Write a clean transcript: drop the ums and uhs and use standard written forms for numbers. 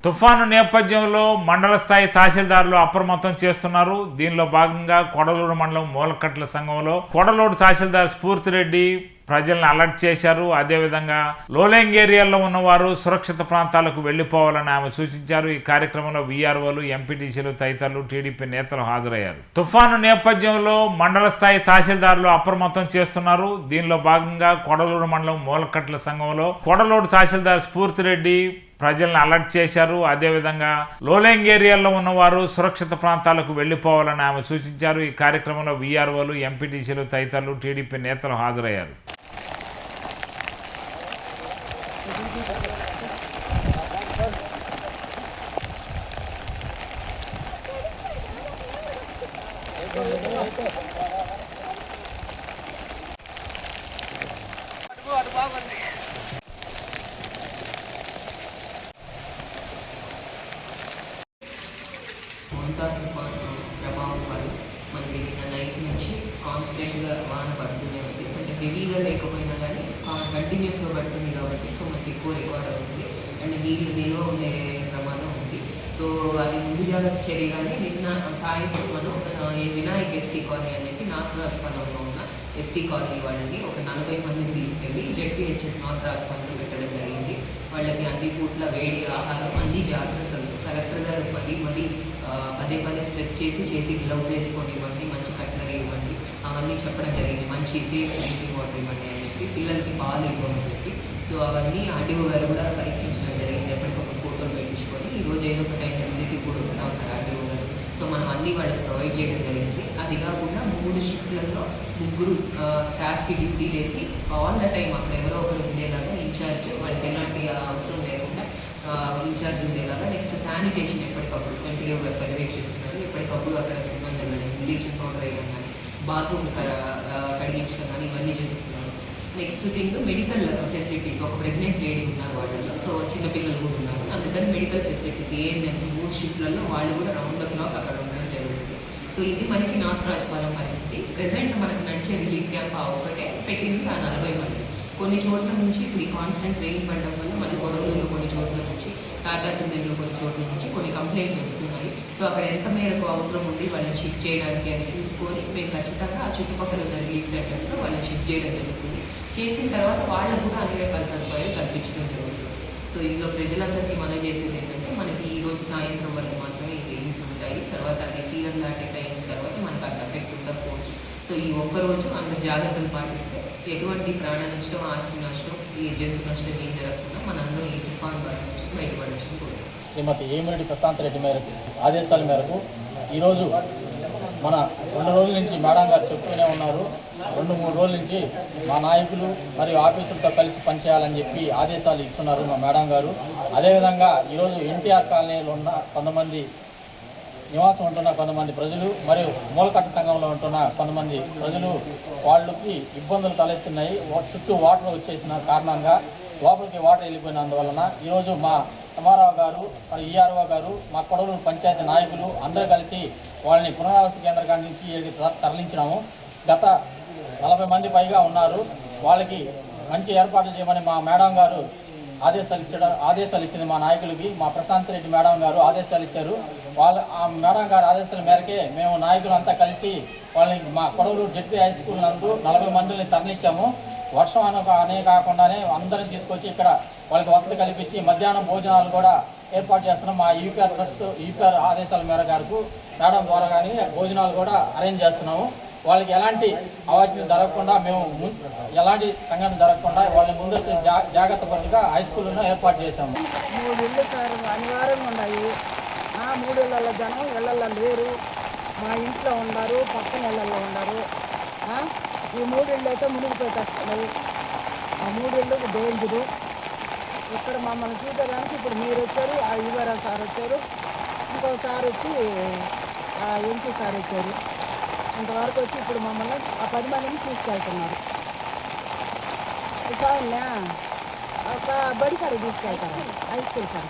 తుఫాను నేపథ్యంలో మండల స్థాయి తహసీల్దారులు అప్రమత్తం చేస్తున్నారు. దీనిలో భాగంగా కొడలూరు మండలం మూలకట్ల సంఘంలో కొడలూరు తహసీల్దార్ స్ఫూర్తిరెడ్డి ప్రజలను అలర్ట్ చేశారు. అదేవిధంగా లోలెంగ్ ఏరియాల్లో ఉన్నవారు సురక్షిత ప్రాంతాలకు వెళ్లిపోవాలని ఆమె సూచించారు. ఈ కార్యక్రమంలో వీఆర్ఓలు, ఎంపీటీసీలు తదితరులు టీడీపీ నేతలు హాజరయ్యారు. తుఫాను నేపథ్యంలో మండల స్థాయి తహసీల్దారులు అప్రమత్తం చేస్తున్నారు. దీనిలో భాగంగా కొడలూరు మండలం మూలకట్ల సంఘంలో కొడలూరు తహసీల్దార్ స్ఫూర్తిరెడ్డి ప్రజలను అలర్ట్ చేశారు. అదేవిధంగా లోలెంగ్ ఏరియాల్లో ఉన్నవారు సురక్షిత ప్రాంతాలకు వెళ్లిపోవాలని ఆమె సూచించారు. ఈ కార్యక్రమంలో వీఆర్ఓలు, ఎంపీటీసీలు తదితరులు టీడీపీ నేతలు హాజరయ్యారు. ప్రభావం వల్ల మనకి నిన్న నైట్ నుంచి కాన్స్టెంట్గా వాన పడుతూనే ఉంది. అంటే హెవీగా లేకపోయినా కానీ కంటిన్యూస్గా పడుతుంది కాబట్టి సో మనకి ఎక్కువ రికార్డ్ అవుతుంది అండ్ నీళ్ళు నిల్వ ఉండే ప్రమాదం ఉంది. సో అది ముందు జాగ్రత్త చర్యగానే నిన్న సాయంత్రం మనం వినాయక్ ఎస్టీ కాలనీ అని చెప్పి నార్త్ రాజపాలెంలో ఉన్న ఎస్టీ కాలనీ వాళ్ళకి ఒక 40 మందిని తీసుకెళ్ళి జెడ్పీహెచ్ఎస్ నార్త్ రాజపాలెంలో పెట్టడం జరిగింది. వాళ్ళకి అన్ని పూట్ల వేడి ఆహారం, అన్ని జాగ్రత్తలు కలెక్టర్ గారు పదే స్ట్రెస్ చేసి చేతికి గ్లౌజ్ వేసుకొని ఇవ్వండి, మంచి కట్లరీ ఇవ్వండి, అవన్నీ చెప్పడం జరిగింది. మంచి సేఫ్ డ్రింకింగ్ వాటర్ ఇవ్వండి అని చెప్పి, పిల్లలకి పాలు ఇవ్వమని చెప్పి. సో అవన్నీ ఆర్టీఓ గారు కూడా పరీక్షించడం జరిగింది. ఎప్పటికప్పుడు ఫోటోలు పెట్టించుకొని ఈరోజు ఏదో ఒక టైం విజిట్కి కూడా వస్తూ ఉంటారు ఆర్టీఓ గారు. సో మనం అన్నీ వాళ్ళకి ప్రొవైడ్ చేయడం జరిగింది. అది కాకుండా 3 షిఫ్ట్లలో 3 స్టాఫ్కి డ్యూటీలు వేసి ఆల్ ద టైం అక్కడ ఎవరో ఒకరు ఉండేలాగా ఇన్ఛార్జ్, వాళ్ళకి ఎలాంటి అవసరం లేకుండా ఇన్ఛార్జ్ ఉండేలాగా. నెక్స్ట్ శానిటేషన్ ఎప్పటికప్పుడు కంటిన్యూగా పర్యవేక్షిస్తున్నారు. ఎప్పటికప్పుడు అక్కడ సిబ్బంది కానీ బ్లీచింగ్ పౌడర్ వేయడం కానీ బాత్రూమ్ కడిగించడం కానీ ఇవన్నీ చేస్తున్నారు. Next thing medical facilities. ఒక ప్రెగ్నెంట్ లేడీ ఉన్నారు వాళ్ళలో, సో చిన్నపిల్లలు కూడా ఉన్నారు. అందుకని మెడికల్ ఫెసిలిటీస్ ఏఎన్ఎంస్ 3 షిఫ్ట్లలో వాళ్ళు కూడా రౌండ్ ద క్లాక్ అక్కడ ఉండడం జరుగుతుంది. సో ఇది మనకి నార్త్ రాజపాలెం పరిస్థితి. ప్రెసెంట్ మనకు నడిచే రిలీఫ్ క్యాంప్ ఒకటే పెట్టింది ఆ 40 మంది. కొన్ని చోట్ల నుంచి ఇప్పుడు ఈ కాన్స్టెంట్ రెయిన్ పడడం వల్ల మన గొడవలు కొన్ని చోట్ల నుంచి, తాటాకుందెల్లో కొన్ని చోట్ల నుంచి కొన్ని కంప్లైంట్స్ వస్తున్నాయి. సో అక్కడ ఎంత మేరకు అవసరం ఉంది వాళ్ళని షిఫ్ట్ చేయడానికి అని చూసుకొని మేము ఖచ్చితంగా ఆ చుట్టుపక్కల ఉన్న రిలీఫ్ సెంటర్స్లో వాళ్ళని షిఫ్ట్ చేయడం జరుగుతుంది. చేసిన తర్వాత వాళ్ళకు కూడా అన్ని రకాల సదుపాయాలు కల్పించడం జరుగుతుంది. సో ఇందులో ప్రజలందరికీ మనం చేసేది ఏంటంటే, మనకి ఈరోజు సాయంత్రం వరకు మాత్రమే ఈ రెయిన్స్ ఉంటాయి. తర్వాత అది తీరం దాటే టైం తర్వాత మనకు అంత ఎఫెక్ట్ ఉండకపోవచ్చు. సో ఈ ఒక్కరోజు అందరు జాగ్రత్తలు పాటిస్తే ఎటువంటి ప్రాణ నష్టం, ఆస్తి నష్టం, ఈ జంతు నష్టం ఏం జరగకుండా మనందరం ఈ తుఫాను బారి నుంచి బయటపడచ్చు. శ్రీమతి ఏమిరెడ్డి ప్రశాంత్ రెడ్డి మేరకు ఆదేశాల మేరకు ఈరోజు మన 2 రోజుల నుంచి మేడం గారు చెప్తూనే ఉన్నారు. 2-3 రోజుల నుంచి మా నాయకులు మరియు ఆఫీసులతో కలిసి పనిచేయాలని చెప్పి ఆదేశాలు ఇస్తున్నారు మా మేడం గారు. అదేవిధంగా ఈరోజు ఎన్టీఆర్ కాలనీలో ఉన్న కొంతమంది నివాసం ఉంటున్న కొంతమంది ప్రజలు మరియు మూలకట్ట సంఘంలో ఉంటున్న కొంతమంది ప్రజలు వాళ్ళకి ఇబ్బందులు తలెత్తున్నాయి. చుట్టూ వాటర్ వచ్చేసిన కారణంగా లోపలికి వాటర్ వెళ్ళిపోయినందువలన ఈరోజు మా ఎంఆర్ఓ గారు మరి ఈఆర్ఓ గారు, మా కొడవలూరు పంచాయతీ నాయకులు అందరూ కలిసి వాళ్ళని పునరావాస కేంద్రం నుంచి తరలించినాము. గత 40 మంది పైగా ఉన్నారు. వాళ్ళకి మంచి ఏర్పాట్లు చేయమని మా మేడం గారు ఆదేశాలు ఇచ్చింది. మా నాయకులకి మా ప్రశాంత్ రెడ్డి మేడం గారు ఆదేశాలు ఇచ్చారు. ఆ మేడం గారి ఆదేశాల మేరకే మేము నాయకులంతా కలిసి వాళ్ళని మా కొడవలూరు జెడ్పీ హై స్కూల్ నందు 40 మందిని తరలించాము. వర్షం అనే కాకుండానే అందరం తీసుకొచ్చి ఇక్కడ వాళ్ళకి వసతి కల్పించి మధ్యాహ్నం భోజనాలు కూడా ఏర్పాటు చేస్తున్నాం. మా యూపీఆర్ ట్రస్ట్ యూపీఆర్ ఆదేశాల మేరకు మేడం ద్వారా కానీ భోజనాలు కూడా అరేంజ్ చేస్తున్నాము. వాళ్ళకి ఎలాంటి అవాంఛనీయం జరగకుండా, మేము ఎలాంటి సంఘటన జరగకుండా వాళ్ళని ముందస్తు జాగ్రత్త పడిగా హై స్కూల్లో ఏర్పాటు చేశాము. 3 ఇళ్ళు సార్ అనివార్యంగా ఉన్నాయి. 3 ఇళ్ళల్లో జనం ఇళ్ళల్లో లేరు. మా ఇంట్లో ఉన్నారు, పక్కన ఇళ్ళల్లో ఉన్నారు. ఈ 3 ఇళ్ళు అయితే మునిగిపోతున్నాయి. ఆ 3 ఇళ్ళకు డేంజరు. ఇక్కడ మమ్మల్ని చూసేదానికి ఇప్పుడు మీరు వచ్చారు, ఆ యువరా సార్ వచ్చారు, ఇంకోసారి వచ్చి ఎంపీ సార్ వచ్చారు. ఇంతవరకు వచ్చి ఇప్పుడు మమ్మల్ని ఆ 10 మందిని తీసుకెళ్తున్నారు. సార్ ఒక బడికాడికి తీసుకెళ్తారు, హై స్కూల్ కాడ.